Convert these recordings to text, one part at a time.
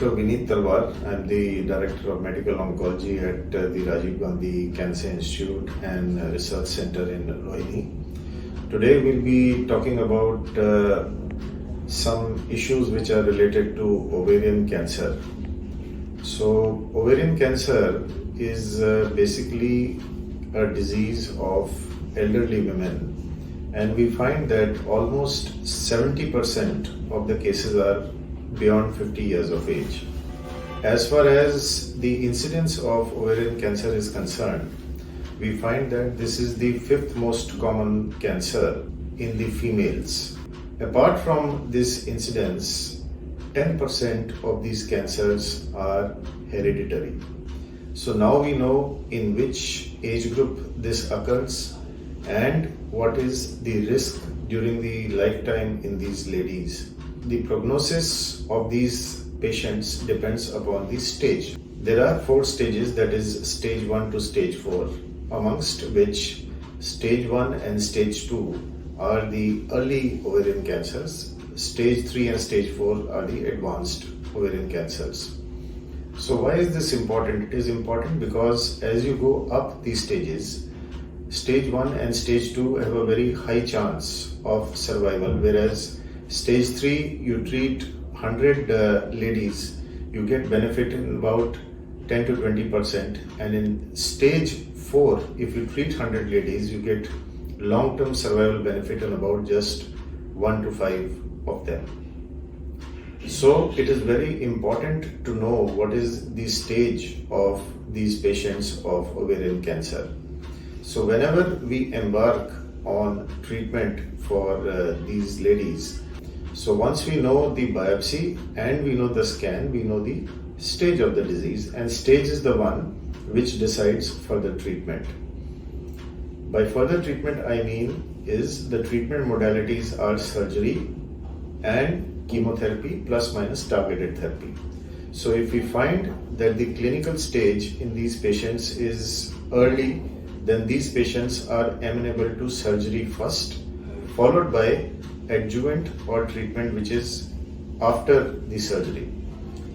Dr. Vineet Talwar. I'm the Director of Medical Oncology at the Rajiv Gandhi Cancer Institute and Research Center in Rohini. Today we'll be talking about some issues which are related to ovarian cancer. So, ovarian cancer is basically a disease of elderly women, and we find that almost 70% of the cases are beyond 50 years of age. As far as the incidence of ovarian cancer is concerned, we find that this is the fifth most common cancer in the females. Apart from this incidence, 10% of these cancers are hereditary. So now we know in which age group this occurs and what is the risk during the lifetime in these ladies. The prognosis of these patients depends upon the stage. There are 4 stages, that is stage 1 to stage 4, amongst which stage 1 and stage 2 are the early ovarian cancers. Stage 3 and stage 4 are the advanced ovarian cancers. So why is this important? It is important because as you go up these stages, stage 1 and stage 2 have a very high chance of survival, whereas stage 3 you treat 100 ladies, you get benefit in about 10 to 20%, and in stage 4 if you treat 100 ladies you get long-term survival benefit in about just 1 to 5 of them. So it is very important to know what is the stage of these patients of ovarian cancer. So whenever we embark on treatment for these ladies, so once we know the biopsy and we know the scan, we know the stage of the disease, and stage is the one which decides further treatment. By further treatment I mean is the treatment modalities are surgery and chemotherapy plus minus targeted therapy. So if we find that the clinical stage in these patients is early, then these patients are amenable to surgery first, followed by adjuvant or treatment which is after the surgery.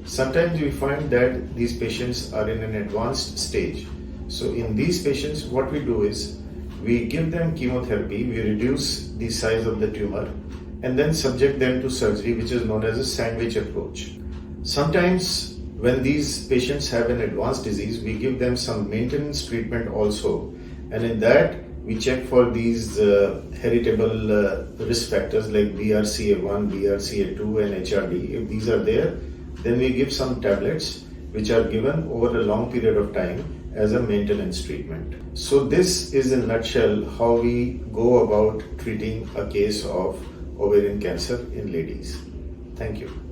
Sometimes we find that these patients are in an advanced stage. So in these patients what we do is we give them chemotherapy, we reduce the size of the tumor and then subject them to surgery, which is known as a sandwich approach. Sometimes when these patients have an advanced disease, we give them some maintenance treatment also, and in that we check for these heritable risk factors like BRCA1, BRCA2 and HRD. If these are there, then we give some tablets which are given over a long period of time as a maintenance treatment. So this is in a nutshell how we go about treating a case of ovarian cancer in ladies. Thank you.